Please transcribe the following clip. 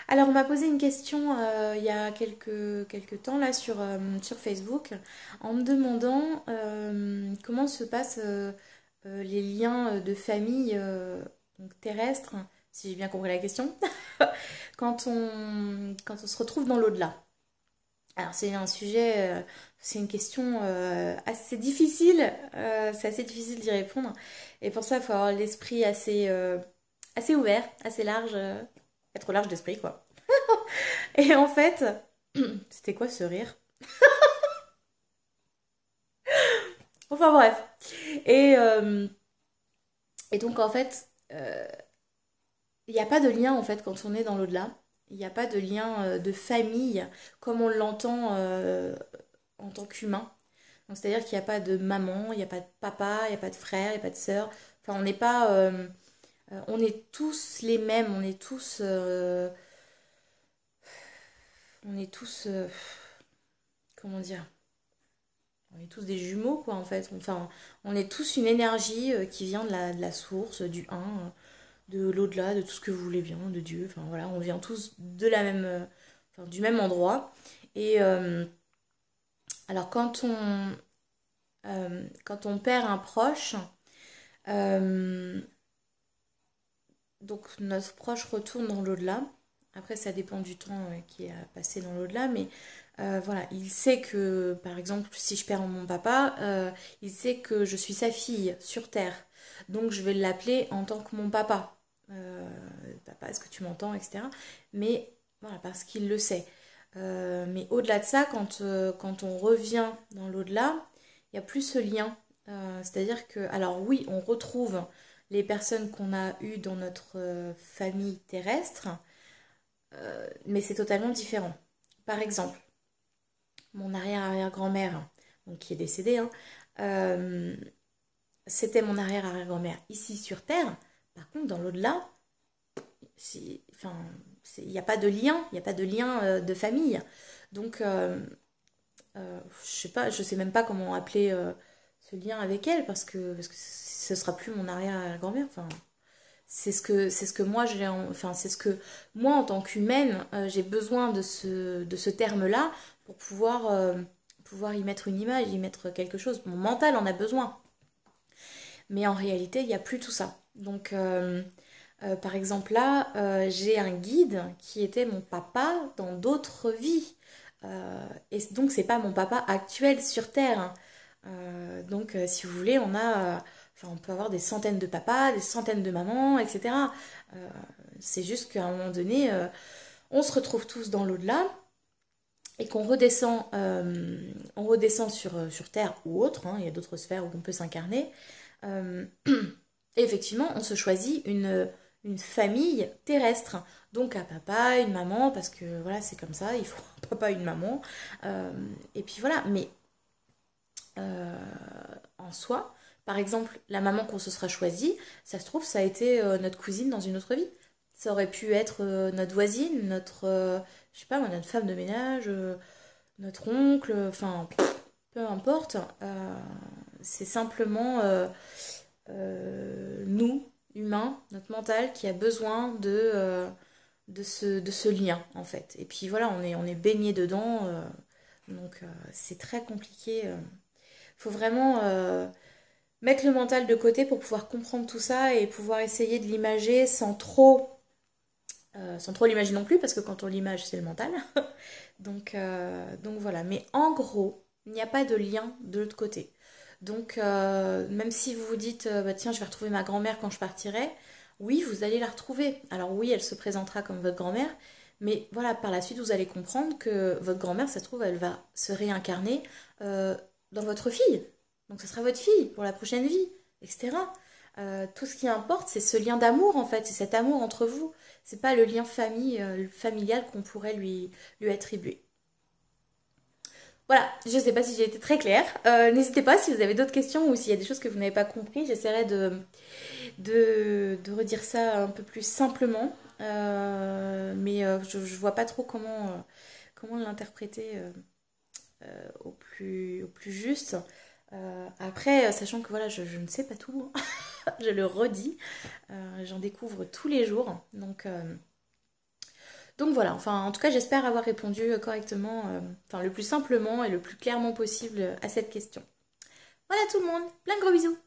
Alors, on m'a posé une question il y a quelques temps là sur Facebook en me demandant comment se passent les liens de famille donc terrestres, si j'ai bien compris la question, quand on se retrouve dans l'au-delà. Alors, c'est un sujet, c'est une question assez difficile, c'est assez difficile d'y répondre. Et pour ça, il faut avoir l'esprit assez ouvert, assez large, être large d'esprit, quoi. Et en fait, c'était quoi ce rire? Enfin bref. Et, euh, et donc en fait, il n'y a pas de lien en fait quand on est dans l'au-delà. Il n'y a pas de lien de famille comme on l'entend en tant qu'humain. Donc c'est-à-dire qu'il n'y a pas de maman, il n'y a pas de papa, il n'y a pas de frère, il n'y a pas de sœur. Enfin, on n'est pas, on est tous les mêmes, on est tous, comment dire? On est tous des jumeaux, quoi, en fait. Enfin, on est tous une énergie qui vient de la source, du un, de l'au-delà, de tout ce que vous voulez bien, de Dieu. Enfin, voilà, on vient tous de la même, enfin, du même endroit. Et alors, quand on perd un proche, euh, donc notre proche retourne dans l'au-delà. Après, ça dépend du temps qui a passé dans l'au-delà, mais voilà, il sait que, par exemple, si je perds mon papa, il sait que je suis sa fille sur Terre. Donc, je vais l'appeler en tant que mon papa. Euh, Papa, est-ce que tu m'entends, etc. Mais voilà, parce qu'il le sait. Mais au-delà de ça, quand on revient dans l'au-delà, il n'y a plus ce lien. C'est-à-dire que, alors oui, on retrouve les personnes qu'on a eues dans notre famille terrestre, mais c'est totalement différent. Par exemple, mon arrière-arrière-grand-mère, donc qui est décédée, hein, euh, c'était mon arrière-arrière-grand-mère ici sur Terre. Par contre, dans l'au-delà, enfin, il n'y a pas de lien, il n'y a pas de lien de famille. Donc, je sais pas, je sais même pas comment appeler ce lien avec elle parce que ce sera plus mon arrière-arrière-grand-mère. Enfin, c'est ce que moi j'ai enfin c'est ce que moi en tant qu'humaine j'ai besoin de ce terme-là pour pouvoir y mettre une image, y mettre quelque chose. Mon mental en a besoin. Mais en réalité, il n'y a plus tout ça. Donc par exemple là, j'ai un guide qui était mon papa dans d'autres vies. Et donc c'est pas mon papa actuel sur Terre, hein. Donc si vous voulez, enfin, on peut avoir des centaines de papas, des centaines de mamans, etc. Euh, c'est juste qu'à un moment donné, on se retrouve tous dans l'au-delà et on redescend sur Terre ou autre, hein, il y a d'autres sphères où on peut s'incarner. Euh, et effectivement, on se choisit une famille terrestre. Donc un papa, une maman, parce que voilà, c'est comme ça, il faut un papa, une maman. Euh, et puis voilà, mais euh, en soi, par exemple, la maman qu'on se sera choisie, ça se trouve, ça a été notre cousine dans une autre vie. Ça aurait pu être notre voisine, je sais pas, moi, notre femme de ménage, notre oncle, enfin, peu importe. C'est simplement nous, humains, notre mental, qui a besoin de ce lien, en fait. Et puis voilà, on est baigné dedans, donc c'est très compliqué. Faut vraiment mettre le mental de côté pour pouvoir comprendre tout ça et pouvoir essayer de l'imager sans trop l'imaginer non plus, parce que quand on l'image, c'est le mental. Donc voilà. Mais en gros, il n'y a pas de lien de l'autre côté. Donc même si vous vous dites, bah, tiens, je vais retrouver ma grand-mère quand je partirai, oui, vous allez la retrouver. Alors oui, elle se présentera comme votre grand-mère, mais voilà, par la suite, vous allez comprendre que votre grand-mère, ça se trouve, elle va se réincarner euh, dans votre fille. Donc ce sera votre fille pour la prochaine vie, etc. Tout ce qui importe, c'est ce lien d'amour en fait, c'est cet amour entre vous. C'est pas le lien familial qu'on pourrait lui attribuer. Voilà, je sais pas si j'ai été très claire. N'hésitez pas si vous avez d'autres questions ou s'il y a des choses que vous n'avez pas compris, j'essaierai de redire ça un peu plus simplement. Mais je vois pas trop comment l'interpréter au plus juste. Après, sachant que voilà, je ne sais pas tout, je le redis, j'en découvre tous les jours. Donc Donc voilà, enfin en tout cas j'espère avoir répondu correctement, enfin le plus simplement et le plus clairement possible à cette question. Voilà tout le monde, plein de gros bisous.